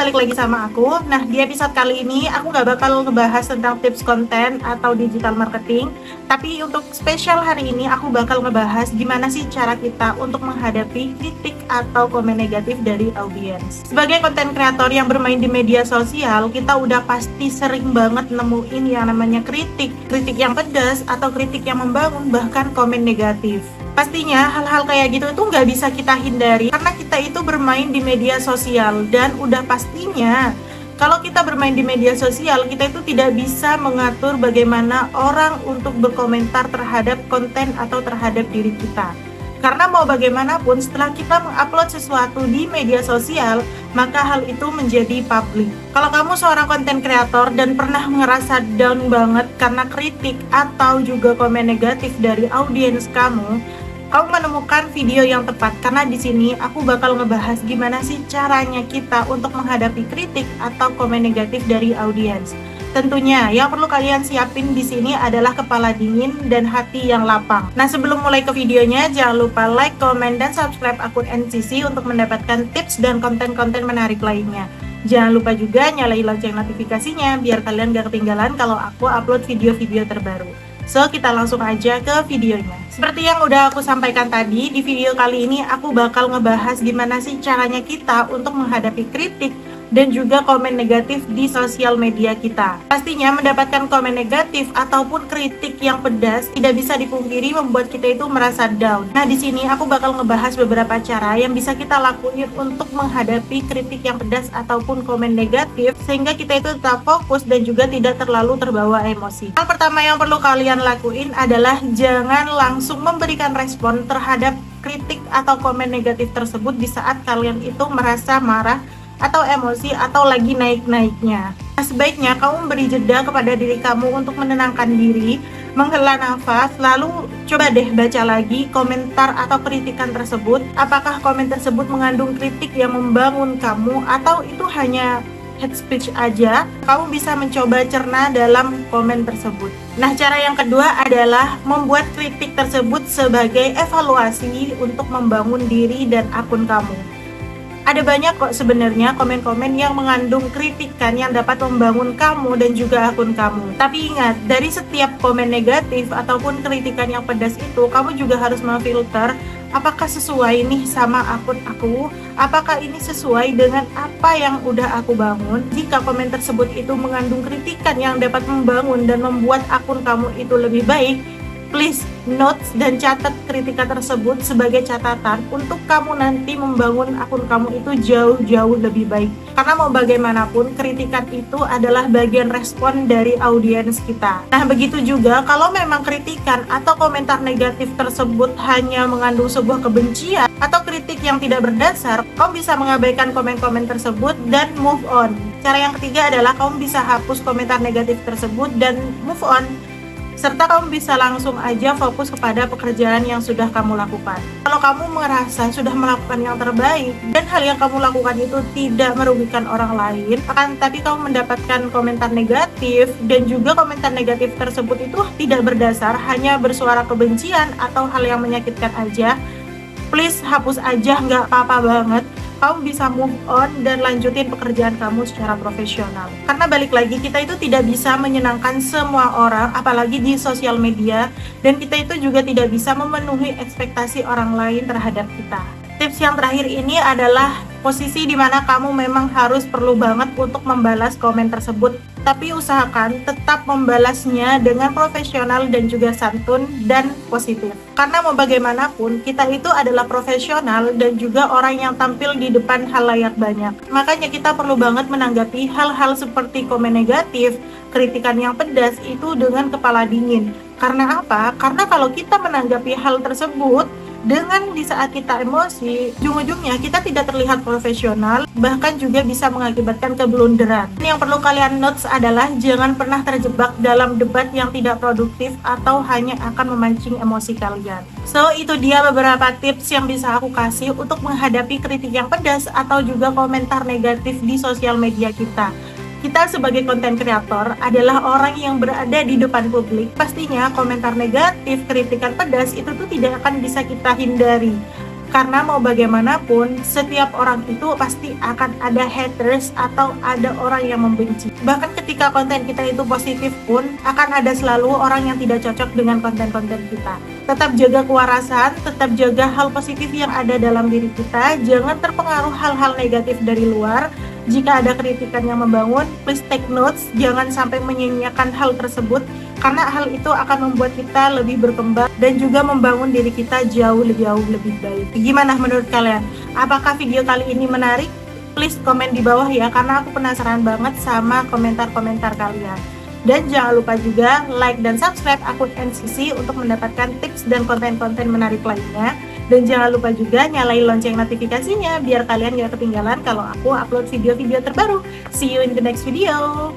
balik lagi sama aku. Nah, di episode kali ini aku nggak bakal ngebahas tentang tips konten atau digital marketing. Tapi untuk spesial hari ini aku bakal ngebahas gimana sih cara kita untuk menghadapi kritik atau komen negatif dari audiens. Sebagai konten kreator yang bermain di media sosial, kita udah pasti sering banget nemuin yang namanya kritik. Kritik yang pedas atau kritik yang membangun, bahkan komen negatif. Pastinya hal-hal kayak gitu itu nggak bisa kita hindari karena kita itu bermain di media sosial, dan udah pastinya kalau kita bermain di media sosial, kita itu tidak bisa mengatur bagaimana orang untuk berkomentar terhadap konten atau terhadap diri kita. Karena mau bagaimanapun, setelah kita mengupload sesuatu di media sosial, maka hal itu menjadi publik. Kalau kamu seorang konten kreator dan pernah ngerasa down banget karena kritik atau juga komen negatif dari audiens kamu menemukan video yang tepat, karena di sini aku bakal ngebahas gimana sih caranya kita untuk menghadapi kritik atau komen negatif dari audiens. Tentunya yang perlu kalian siapin di sini adalah kepala dingin dan hati yang lapang. Nah, sebelum mulai ke videonya, jangan lupa like, comment, dan subscribe akun NCC untuk mendapatkan tips dan konten-konten menarik lainnya. Jangan lupa juga nyalain lonceng notifikasinya biar kalian gak ketinggalan kalau aku upload video-video terbaru. So, kita langsung aja ke videonya. Seperti yang udah aku sampaikan tadi, di video kali ini aku bakal ngebahas gimana sih caranya kita untuk menghadapi kritik dan juga komen negatif di sosial media kita. Pastinya mendapatkan komen negatif ataupun kritik yang pedas tidak bisa dipungkiri membuat kita itu merasa down. Nah, di sini aku bakal ngebahas beberapa cara yang bisa kita lakuin untuk menghadapi kritik yang pedas ataupun komen negatif sehingga kita itu tetap fokus dan juga tidak terlalu terbawa emosi. Hal pertama yang perlu kalian lakuin adalah jangan langsung memberikan respon terhadap kritik atau komen negatif tersebut di saat kalian itu merasa marah atau emosi atau lagi naik-naiknya. Nah, sebaiknya kamu beri jeda kepada diri kamu untuk menenangkan diri, menghela nafas, lalu coba deh baca lagi komentar atau kritikan tersebut. Apakah komen tersebut mengandung kritik yang membangun kamu atau itu hanya hate speech aja? Kamu bisa mencoba cerna dalam komen tersebut. Nah, cara yang kedua adalah membuat kritik tersebut sebagai evaluasi untuk membangun diri dan akun kamu. Ada banyak kok sebenarnya komen-komen yang mengandung kritikan yang dapat membangun kamu dan juga akun kamu. Tapi ingat, dari setiap komen negatif ataupun kritikan yang pedas itu, kamu juga harus memfilter apakah sesuai nih sama akun aku, apakah ini sesuai dengan apa yang udah aku bangun. Jika komen tersebut itu mengandung kritikan yang dapat membangun dan membuat akun kamu itu lebih baik, please notes dan catat kritikan tersebut sebagai catatan untuk kamu nanti membangun akun kamu itu jauh-jauh lebih baik. Karena mau bagaimanapun, kritikan itu adalah bagian respon dari audiens kita. Nah, begitu juga kalau memang kritikan atau komentar negatif tersebut hanya mengandung sebuah kebencian atau kritik yang tidak berdasar, kamu bisa mengabaikan komen-komen tersebut dan move on. Cara yang ketiga adalah kamu bisa hapus komentar negatif tersebut dan move on, serta kamu bisa langsung aja fokus kepada pekerjaan yang sudah kamu lakukan. Kalau kamu merasa sudah melakukan yang terbaik dan hal yang kamu lakukan itu tidak merugikan orang lain, akan tetapi kamu mendapatkan komentar negatif dan juga komentar negatif tersebut itu tidak berdasar, hanya bersuara kebencian atau hal yang menyakitkan aja, please hapus aja, nggak apa-apa banget. Kamu bisa move on dan lanjutin pekerjaan kamu secara profesional. Karena balik lagi, kita itu tidak bisa menyenangkan semua orang, apalagi di sosial media, dan kita itu juga tidak bisa memenuhi ekspektasi orang lain terhadap kita. Tips yang terakhir ini adalah posisi dimana kamu memang harus perlu banget untuk membalas komen tersebut, tapi usahakan tetap membalasnya dengan profesional dan juga santun dan positif. Karena mau bagaimanapun, kita itu adalah profesional dan juga orang yang tampil di depan halayak banyak. Makanya kita perlu banget menanggapi hal-hal seperti komen negatif, kritikan yang pedas itu dengan kepala dingin. Karena apa? Karena kalau kita menanggapi hal tersebut dengan di saat kita emosi, ujung-ujungnya kita tidak terlihat profesional, bahkan juga bisa mengakibatkan keblunderan. Yang perlu kalian notes adalah jangan pernah terjebak dalam debat yang tidak produktif atau hanya akan memancing emosi kalian. So, itu dia beberapa tips yang bisa aku kasih untuk menghadapi kritik yang pedas atau juga komentar negatif di sosial media kita. Kita sebagai konten kreator adalah orang yang berada di depan publik. Pastinya komentar negatif, kritikan pedas itu tuh tidak akan bisa kita hindari. Karena mau bagaimanapun, setiap orang itu pasti akan ada haters atau ada orang yang membenci. Bahkan ketika konten kita itu positif pun, akan ada selalu orang yang tidak cocok dengan konten-konten kita. Tetap jaga kewarasan, tetap jaga hal positif yang ada dalam diri kita, jangan terpengaruh hal-hal negatif dari luar. Jika ada kritikan yang membangun, please take notes, jangan sampai menyia-nyiakan hal tersebut, karena hal itu akan membuat kita lebih berkembang dan juga membangun diri kita jauh lebih baik. Gimana menurut kalian? Apakah video kali ini menarik? Please komen di bawah ya, karena aku penasaran banget sama komentar-komentar kalian. Dan jangan lupa juga like dan subscribe akun NCC untuk mendapatkan tips dan konten-konten menarik lainnya. Dan jangan lupa juga nyalain lonceng notifikasinya biar kalian gak ketinggalan kalau aku upload video-video terbaru. See you in the next video.